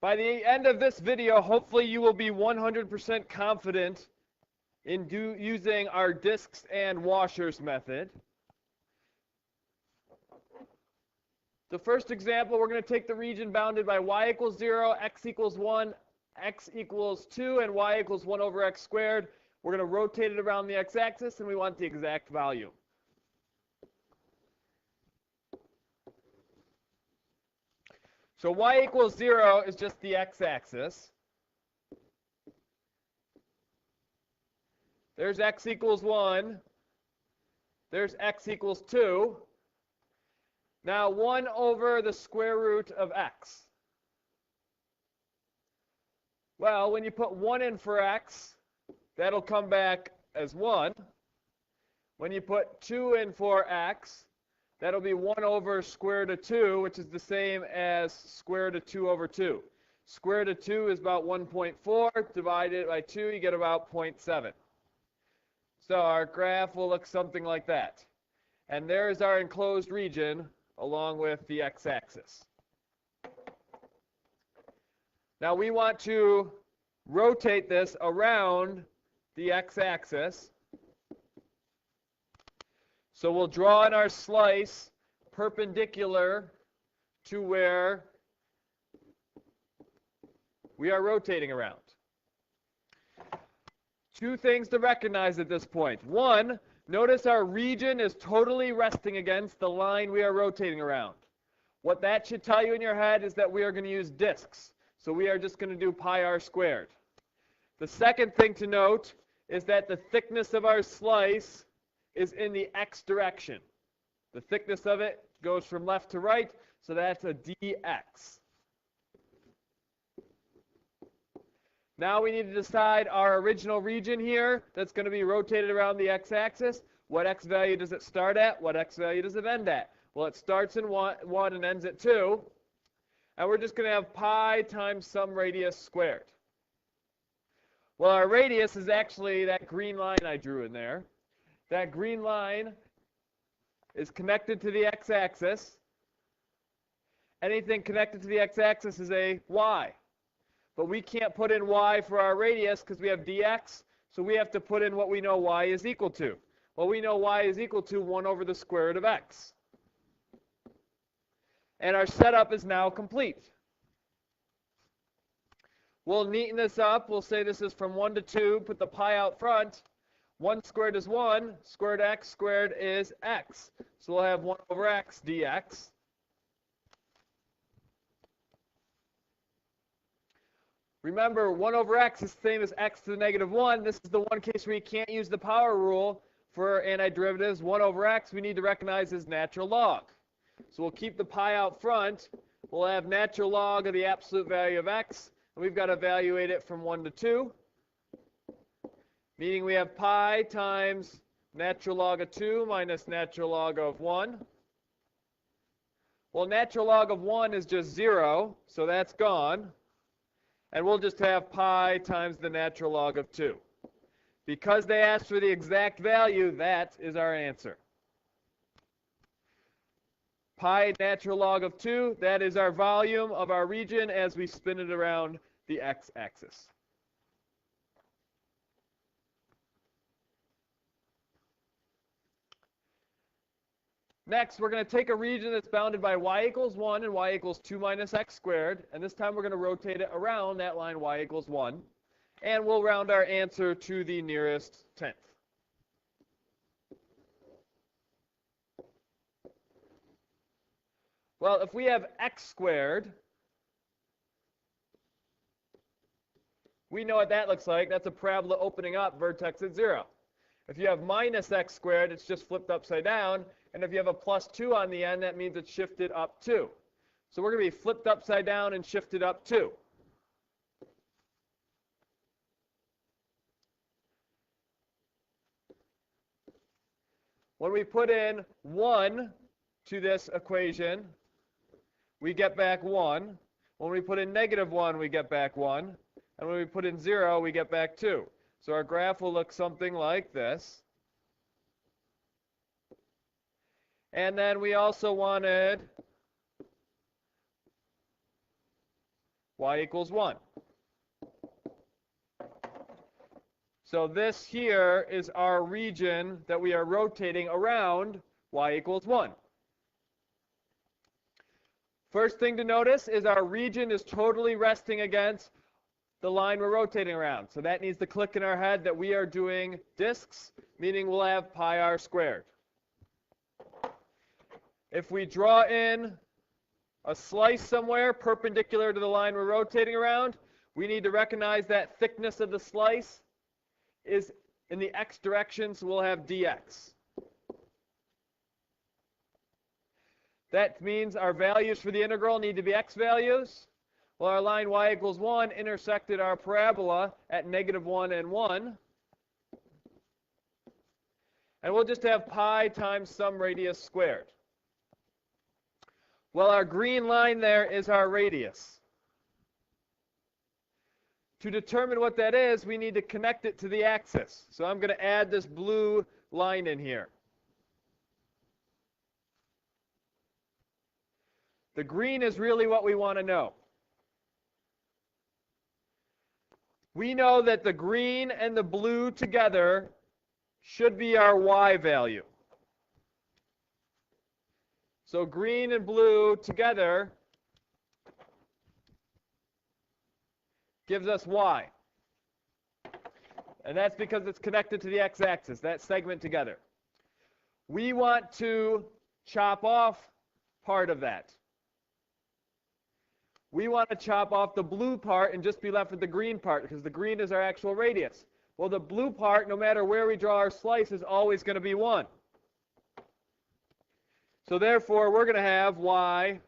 By the end of this video, hopefully you will be 100% confident in using our disks and washers method. The first example, we're going to take the region bounded by y equals 0, x equals 1, x equals 2, and y equals 1 over x squared. We're going to rotate it around the x-axis, and we want the exact value. So y equals 0 is just the x-axis. There's x equals 1. There's x equals 2. Now 1 over the square root of x. Well, when you put 1 in for x, that'll come back as 1. When you put 2 in for x, that'll be 1 over square root of 2, which is the same as square root of 2 over 2. Square root of 2 is about 1.4. Divided by 2, you get about 0.7. So our graph will look something like that. And there's our enclosed region along with the x-axis. Now we want to rotate this around the x-axis. So we'll draw in our slice perpendicular to where we are rotating around. Two things to recognize at this point. One, notice our region is totally resting against the line we are rotating around. What that should tell you in your head is that we are going to use disks. So we are just going to do pi r squared. The second thing to note is that the thickness of our slice is in the x direction. The thickness of it goes from left to right, so that's a dx. Now we need to decide our original region here that's going to be rotated around the x-axis. What x value does it start at? What x value does it end at? Well, it starts in 1 and ends at 2. And we're just going to have pi times some radius squared. Well, our radius is actually that green line I drew in there. That green line is connected to the x-axis. Anything connected to the x-axis is a y. But we can't put in y for our radius because we have dx, so we have to put in what we know y is equal to. Well, we know y is equal to 1 over the square root of x. And our setup is now complete. We'll neaten this up. We'll say this is from 1 to 2. Put the pi out front. 1 squared is 1. Squared x squared is x. So we'll have 1 over x dx. Remember, 1 over x is the same as x to the negative 1. This is the one case where you can't use the power rule for antiderivatives. 1 over x we need to recognize as natural log. So we'll keep the pi out front. We'll have natural log of the absolute value of x. And we've got to evaluate it from 1 to 2. Meaning we have pi times natural log of 2 minus natural log of 1. Well, natural log of 1 is just 0, so that's gone. And we'll just have pi times the natural log of 2. Because they asked for the exact value, that is our answer. Pi natural log of 2, that is our volume of our region as we spin it around the x-axis. Next, we're going to take a region that's bounded by y equals 1 and y equals 2 minus x squared. And this time we're going to rotate it around that line y equals 1. And we'll round our answer to the nearest tenth. Well, if we have x squared, we know what that looks like. That's a parabola opening up, vertex at 0. If you have minus x squared, it's just flipped upside down. And if you have a plus 2 on the end, that means it's shifted up 2. So we're going to be flipped upside down and shifted up 2. When we put in 1 to this equation, we get back 1. When we put in negative 1, we get back 1. And when we put in 0, we get back 2. So our graph will look something like this. And then we also wanted y equals 1. So this here is our region that we are rotating around y equals 1. First thing to notice is our region is totally resting against the line we're rotating around. So that needs to click in our head that we are doing disks, meaning we'll have pi r squared. If we draw in a slice somewhere perpendicular to the line we're rotating around, we need to recognize that thickness of the slice is in the x direction, so we'll have dx. That means our values for the integral need to be x values. Well, our line y equals 1 intersected our parabola at -1 and 1. And we'll just have pi times some radius squared. Well, our green line there is our radius. To determine what that is, we need to connect it to the axis. So I'm going to add this blue line in here. The green is really what we want to know. We know that the green and the blue together should be our y value. So green and blue together gives us y. And that's because it's connected to the x-axis, that segment together. We want to chop off part of that. We want to chop off the blue part and just be left with the green part, because the green is our actual radius. Well, the blue part, no matter where we draw our slice, is always going to be 1. So therefore, we're going to have y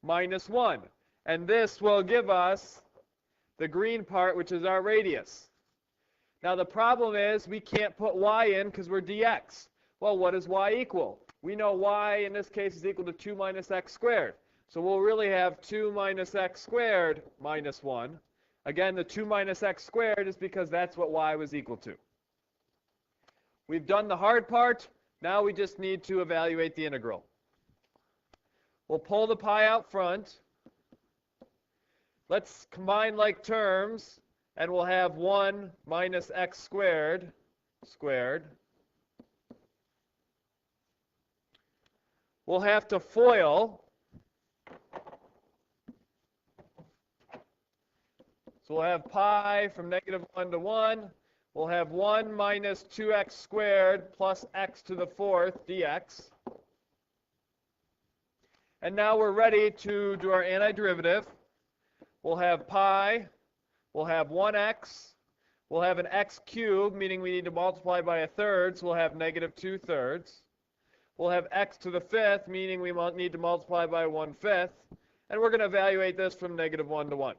minus 1. And this will give us the green part, which is our radius. Now, the problem is we can't put y in because we're dx. Well, what does y equal? We know y, in this case, is equal to 2 minus x squared. So we'll really have 2 minus x squared minus 1. Again, the 2 minus x squared is because that's what y was equal to. We've done the hard part. Now we just need to evaluate the integral. We'll pull the pi out front. Let's combine like terms, and we'll have 1 minus x squared squared. We'll have to FOIL. So we'll have pi from -1 to 1. We'll have 1 minus 2x squared plus x to the 4th dx. And now we're ready to do our antiderivative. We'll have pi. We'll have 1x. We'll have an x cubed, meaning we need to multiply by 1/3, so we'll have -2/3. We'll have x to the 5th, meaning we need to multiply by 1/5. And we're going to evaluate this from -1 to 1.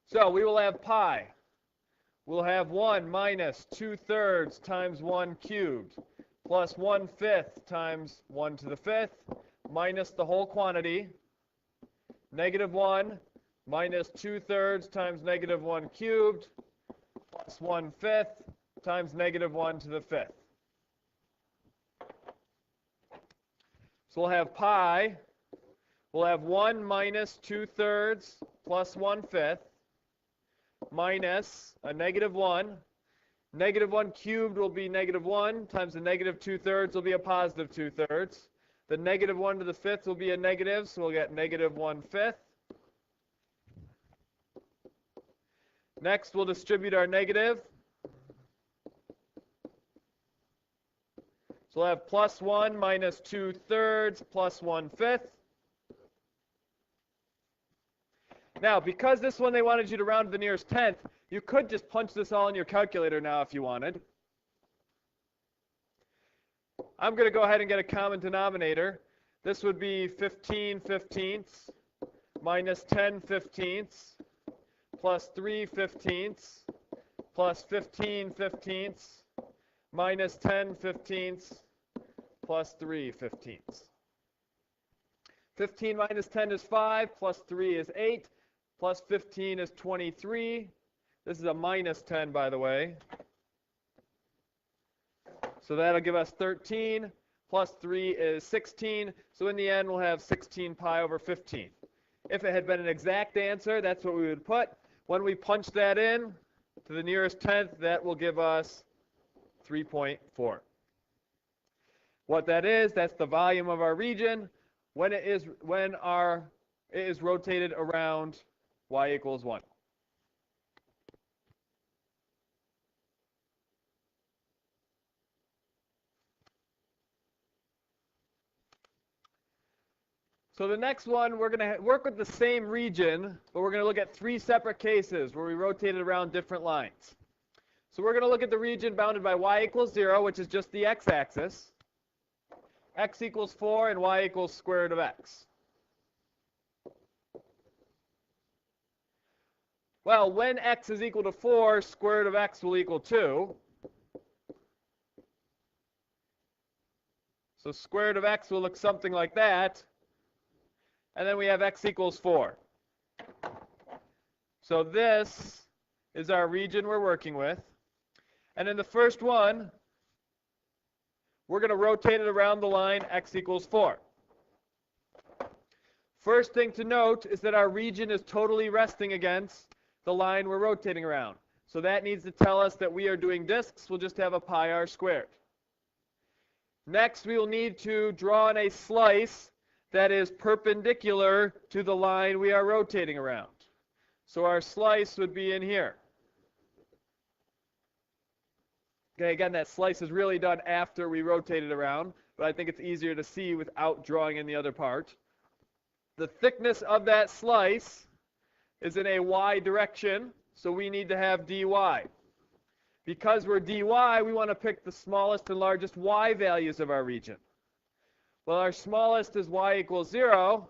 So we will have pi. We'll have 1 minus 2/3 times 1 cubed plus 1/5 times 1 to the 5th minus the whole quantity. -1 minus 2/3 times -1 cubed plus 1/5 times -1 to the 5th. So we'll have pi. We'll have 1 minus 2/3 plus 1/5 minus a -1. -1 cubed will be -1 times the -2/3 will be a +2/3. The -1 to the 5th will be a negative, so we'll get -1/5. Next, we'll distribute our negative. So we'll have +1 minus 2/3 plus 1/5. Now, because this one they wanted you to round to the nearest tenth, you could just punch this all in your calculator now if you wanted. I'm going to go ahead and get a common denominator. This would be 15/15 minus 10/15 plus 3/15 plus 15/15 minus 10/15 plus 3/15. 15 minus 10 is 5, plus 3 is 8, plus 15 is 23. This is a minus 10, by the way. So that'll give us 13. plus 3 is 16. So in the end, we'll have 16 pi over 15. If it had been an exact answer, that's what we would put. When we punch that in to the nearest tenth, that will give us 3.4. What that is, that's the volume of our region when it is rotated around y equals 1. So the next one, we're going to work with the same region, but we're going to look at 3 separate cases where we rotate it around different lines. So we're going to look at the region bounded by y equals 0, which is just the x-axis, x equals 4, and y equals square root of x. Well, when x is equal to 4, square root of x will equal 2. So square root of x will look something like that. And then we have x equals 4. So this is our region we're working with. And in the first one, we're going to rotate it around the line x equals 4. First thing to note is that our region is totally resting against the line we're rotating around. So that needs to tell us that we are doing disks. We'll just have a pi r squared. Next, we will need to draw in a slice that is perpendicular to the line we are rotating around. So our slice would be in here. Okay, again, that slice is really done after we rotate it around, but I think it's easier to see without drawing in the other part. The thickness of that slice is in a y direction, so we need to have dy. Because we're dy, we want to pick the smallest and largest y values of our region. Well, our smallest is y equals 0,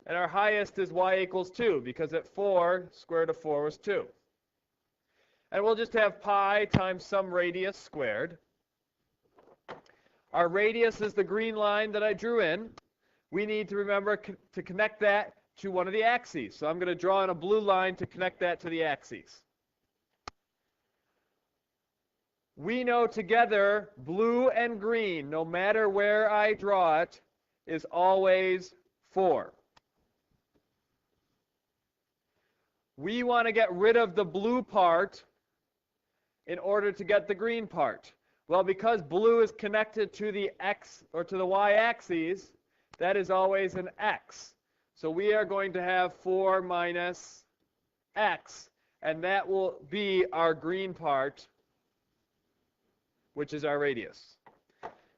and our highest is y equals 2, because at 4, square root of 4 was 2. And we'll just have pi times some radius squared. Our radius is the green line that I drew in. We need to remember to connect that to one of the axes. So I'm going to draw in a blue line to connect that to the axes. We know together blue and green, no matter where I draw it, is always 4. We want to get rid of the blue part in order to get the green part. Well, because blue is connected to the x or to the y-axis, that is always an x. So we are going to have 4 minus x, and that will be our green part, which is our radius.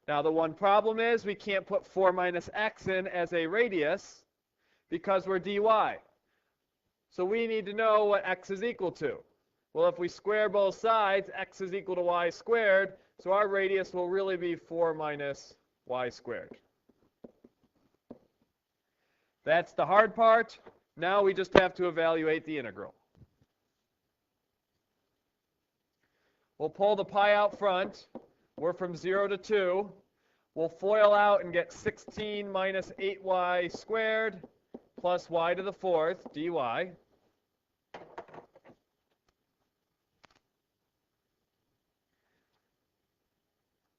Now, the one problem is we can't put 4 minus x in as a radius because we're dy. So we need to know what x is equal to. Well, if we square both sides, x is equal to y squared, so our radius will really be 4 minus y squared. That's the hard part. Now we just have to evaluate the integral. We'll pull the pi out front. We're from 0 to 2. We'll FOIL out and get 16 minus 8y squared plus y to the 4th, dy.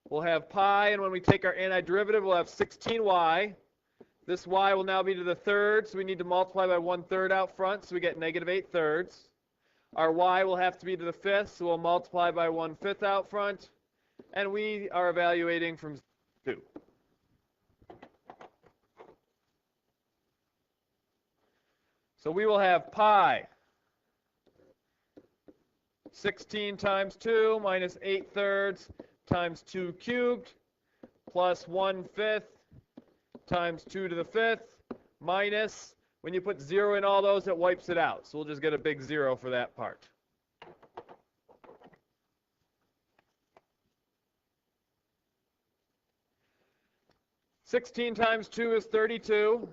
We'll have pi, and when we take our antiderivative, we'll have 16y. This y will now be to the 3rd, so we need to multiply by 1/3 out front, so we get negative 8/3. Our y will have to be to the 5th, so we'll multiply by 1/5 out front. And we are evaluating from 2. So we will have pi 16 times 2 minus 8/3 times 2 cubed plus 1/5 times 2 to the 5th minus, when you put 0 in all those, it wipes it out. So we'll just get a big 0 for that part. (16 times 2 is 32.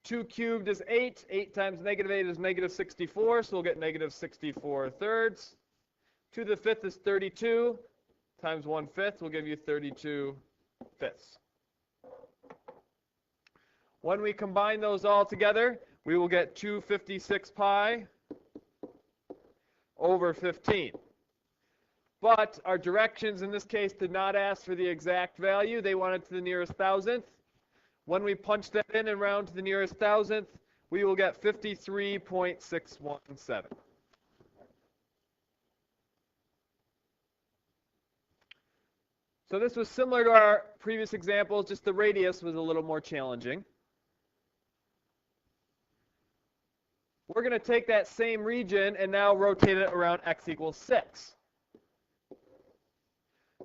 2 cubed is 8. 8 times negative 8 is negative 64, so we'll get negative 64/3. 2 to the 5th is 32. Times 1/5 will give you 32/5. When we combine those all together, we will get 256 pi over 15. But our directions in this case did not ask for the exact value. They wanted to the nearest thousandth. When we punch that in and round to the nearest thousandth, we will get 53.617. So this was similar to our previous examples, just the radius was a little more challenging. We're going to take that same region and now rotate it around x equals 6.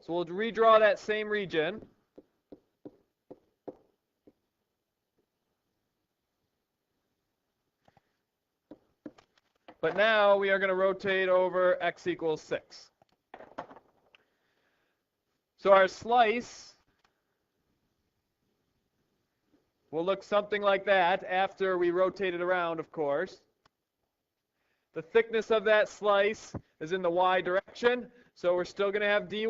So we'll redraw that same region. But now we are going to rotate over x equals 6. So our slice will look something like that after we rotate it around, of course. The thickness of that slice is in the y direction, so we're still going to have dy.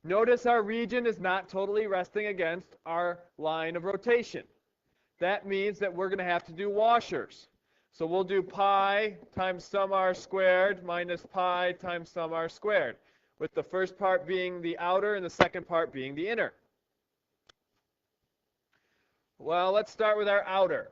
Notice our region is not totally resting against our line of rotation. That means that we're going to have to do washers. So we'll do pi times sum r squared minus pi times sum r squared, with the first part being the outer and the second part being the inner. Well, let's start with our outer.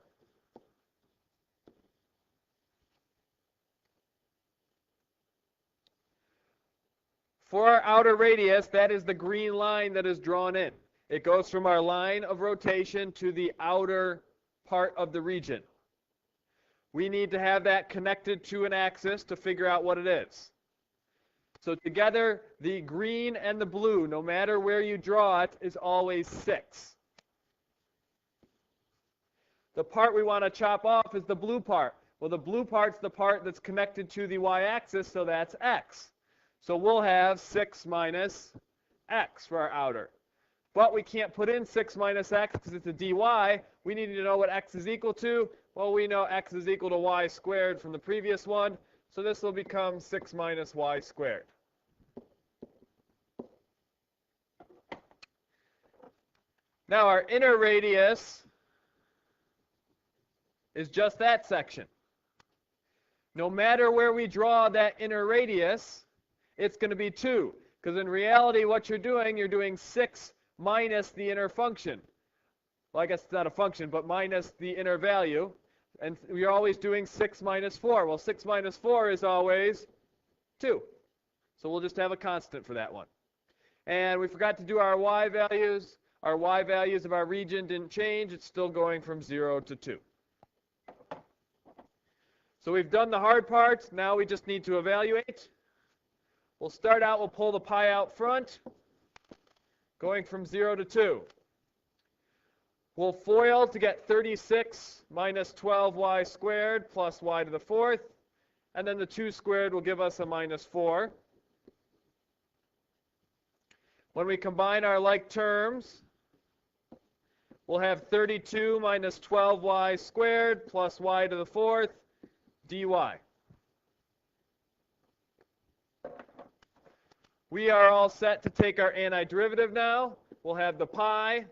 For our outer radius, that is the green line that is drawn in. It goes from our line of rotation to the outer part of the region. We need to have that connected to an axis to figure out what it is. So together, the green and the blue, no matter where you draw it, is always 6. The part we want to chop off is the blue part. Well, the blue part's the part that's connected to the y-axis, so that's x. So we'll have 6 minus x for our outer. But we can't put in 6 minus x because it's a dy. We need to know what x is equal to. Well, we know x is equal to y squared from the previous one. So this will become 6 minus y squared. Now our inner radius is just that section. No matter where we draw that inner radius, it's going to be 2. Because in reality, what you're doing 6 minus the inner function. Well, I guess it's not a function, but minus the inner value. And you're always doing 6 minus 4. Well, 6 minus 4 is always 2. So we'll just have a constant for that one. And we forgot to do our y values. Our y values of our region didn't change. It's still going from 0 to 2. So we've done the hard parts. Now we just need to evaluate. We'll start out, we'll pull the pi out front, going from 0 to 2. We'll FOIL to get 36 minus 12y squared plus y to the 4th. And then the 2 squared will give us a minus 4. When we combine our like terms, we'll have 32 minus 12y squared plus y to the 4th dy. We are all set to take our antiderivative now. We'll have the pi,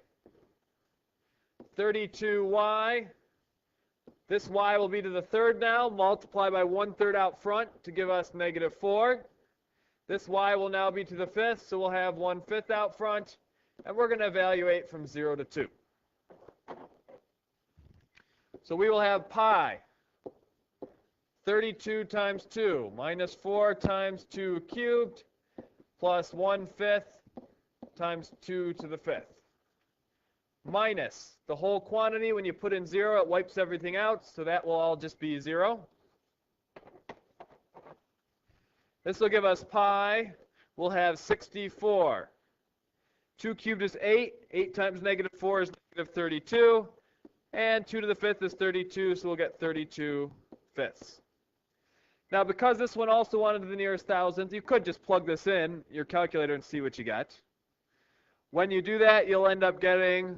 32y. This y will be to the third now. Multiply by 1/3 out front to give us negative 4. This y will now be to the fifth, so we'll have 1/5 out front. And we're going to evaluate from 0 to 2. So we will have pi, 32 times 2 minus 4 times 2 cubed plus 1/5 times 2 to the 5th. Minus the whole quantity. When you put in 0, it wipes everything out, so that will all just be 0. This will give us pi. We'll have 64. 2 cubed is 8. 8 times negative 4 is negative 32. And 2 to the 5th is 32, so we'll get 32 fifths. Now, because this one also wanted to the nearest thousandth, you could just plug this in your calculator and see what you get. When you do that, you'll end up getting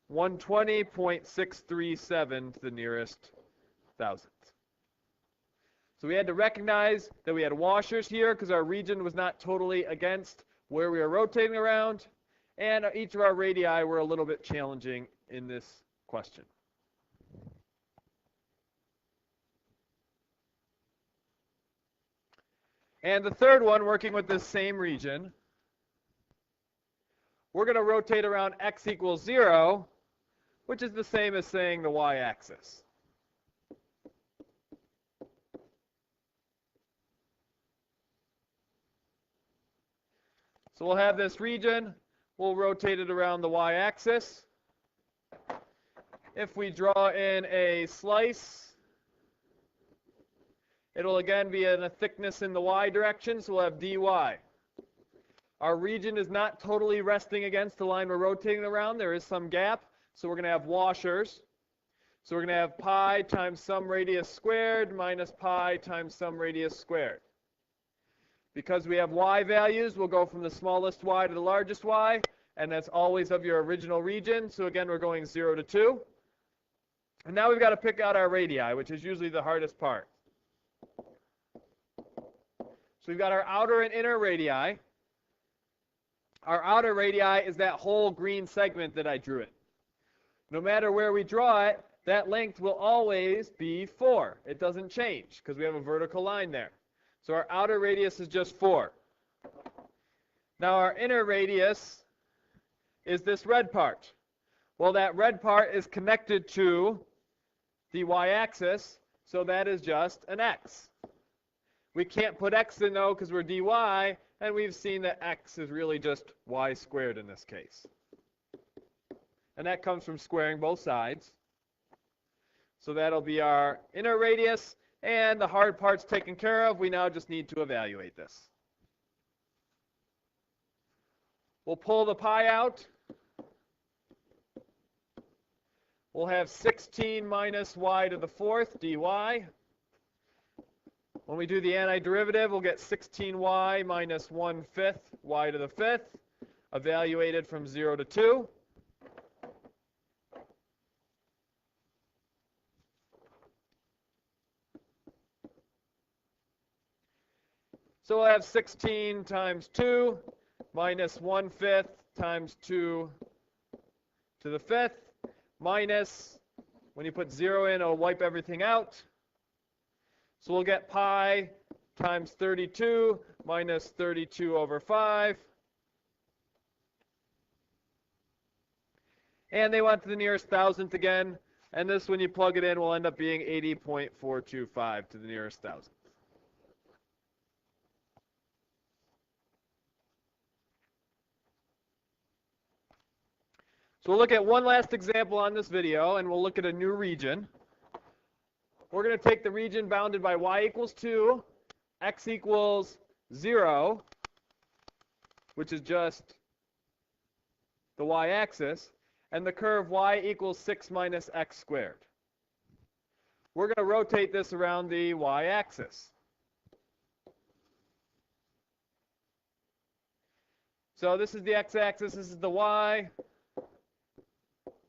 120.637 to the nearest thousandth. So we had to recognize that we had washers here because our region was not totally against where we were rotating around, and each of our radii were a little bit challenging in this question. And the third one, working with this same region, we're going to rotate around x equals 0, which is the same as saying the y-axis. So we'll have this region. We'll rotate it around the y-axis. If we draw in a slice, it'll again be in a thickness in the y direction, so we'll have dy. Our region is not totally resting against the line we're rotating around. There is some gap, so we're going to have washers. So we're going to have pi times some radius squared minus pi times some radius squared. Because we have y values, we'll go from the smallest y to the largest y, and that's always of your original region. So again, we're going 0 to 2. And now we've got to pick out our radii, which is usually the hardest part. So we've got our outer and inner radii. Our outer radii is that whole green segment that I drew it. No matter where we draw it, that length will always be 4. It doesn't change because we have a vertical line there. So our outer radius is just 4. Now our inner radius is this red part. Well, that red part is connected to the y-axis, so that is just an x. We can't put x in, though, because we're dy, and we've seen that x is really just y squared in this case. And that comes from squaring both sides. So that'll be our inner radius, and the hard part's taken care of. We now just need to evaluate this. We'll pull the pi out. We'll have 16 minus y to the 4th dy. When we do the antiderivative, we'll get 16y minus 1/5 y to the 5th, evaluated from 0 to 2. So we'll have 16 times 2 minus 1/5 times 2 to the 5th minus, when you put 0 in, it'll wipe everything out. So we'll get pi times 32 minus 32 over 5. And they want the nearest thousandth again. And this, when you plug it in, will end up being 80.425 to the nearest thousandth. So we'll look at one last example on this video, and we'll look at a new region. We're going to take the region bounded by y equals 2, x equals 0, which is just the y-axis, and the curve y equals 6 minus x squared. We're going to rotate this around the y-axis. So this is the x-axis, this is the y.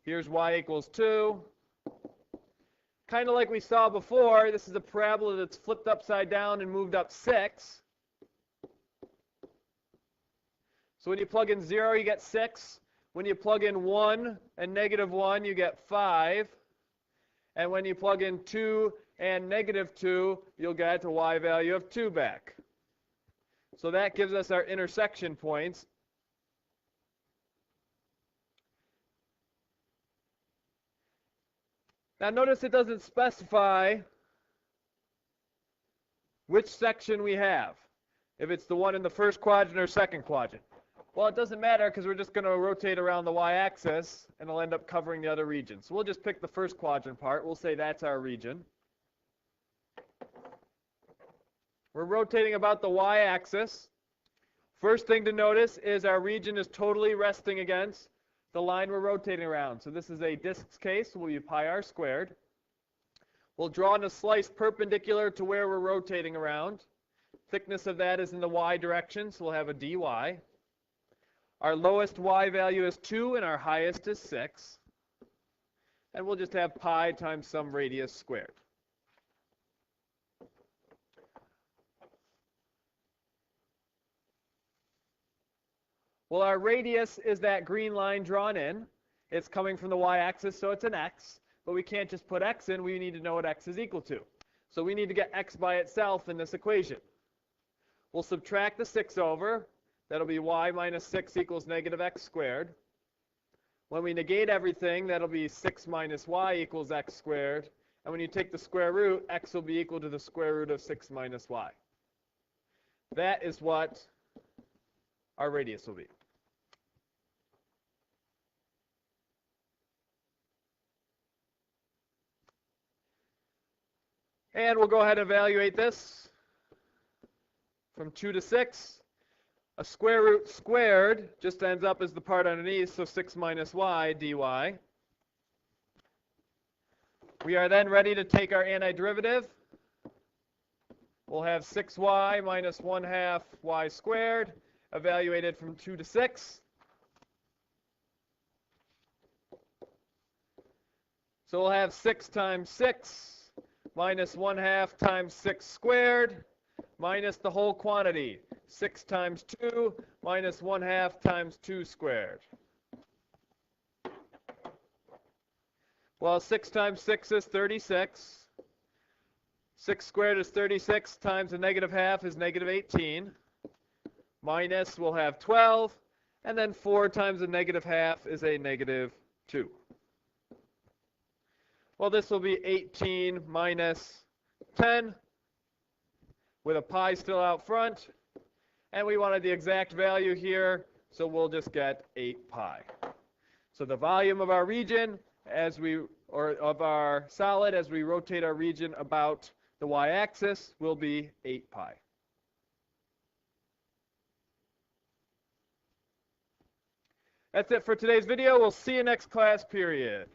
Here's y equals 2. Kind of like we saw before, this is a parabola that's flipped upside down and moved up 6. So when you plug in 0, you get 6. When you plug in 1 and negative 1, you get 5. And when you plug in 2 and negative 2, you'll get a y value of 2 back. So that gives us our intersection points. Now notice it doesn't specify which section we have, if it's the one in the first quadrant or second quadrant. Well, it doesn't matter because we're just going to rotate around the y-axis and it'll end up covering the other region. So we'll just pick the first quadrant part. We'll say that's our region. We're rotating about the y-axis. First thing to notice is our region is totally resting against the line we're rotating around. So this is a disk case, so we'll use pi r squared. We'll draw in a slice perpendicular to where we're rotating around. Thickness of that is in the y direction, so we'll have a dy. Our lowest y value is 2, and our highest is 6. And we'll just have pi times some radius squared. Well, our radius is that green line drawn in. It's coming from the y-axis, so it's an x. But we can't just put x in. We need to know what x is equal to. So we need to get x by itself in this equation. We'll subtract the 6 over. That'll be y minus 6 equals negative x squared. When we negate everything, that'll be 6 minus y equals x squared. And when you take the square root, x will be equal to the square root of 6 minus y. That is what our radius will be. And we'll go ahead and evaluate this from 2 to 6. A square root squared just ends up as the part underneath, so 6 minus y dy. We are then ready to take our antiderivative. We'll have 6y minus 1/2 y squared, evaluated from 2 to 6. So we'll have 6 times 6 minus 1/2 times 6 squared minus the whole quantity. 6 times 2 minus 1/2 times 2 squared. Well, 6 times 6 is 36. 6 squared is 36 times a negative half is negative 18. Minus, we'll have 12. And then 4 times a negative half is a negative 2. Well, this will be 18 minus 10 with a pi still out front. And we wanted the exact value here, so we'll just get 8 pi. So the volume of our region of our solid as we rotate our region about the y-axis will be 8 pi. That's it for today's video. We'll see you next class period.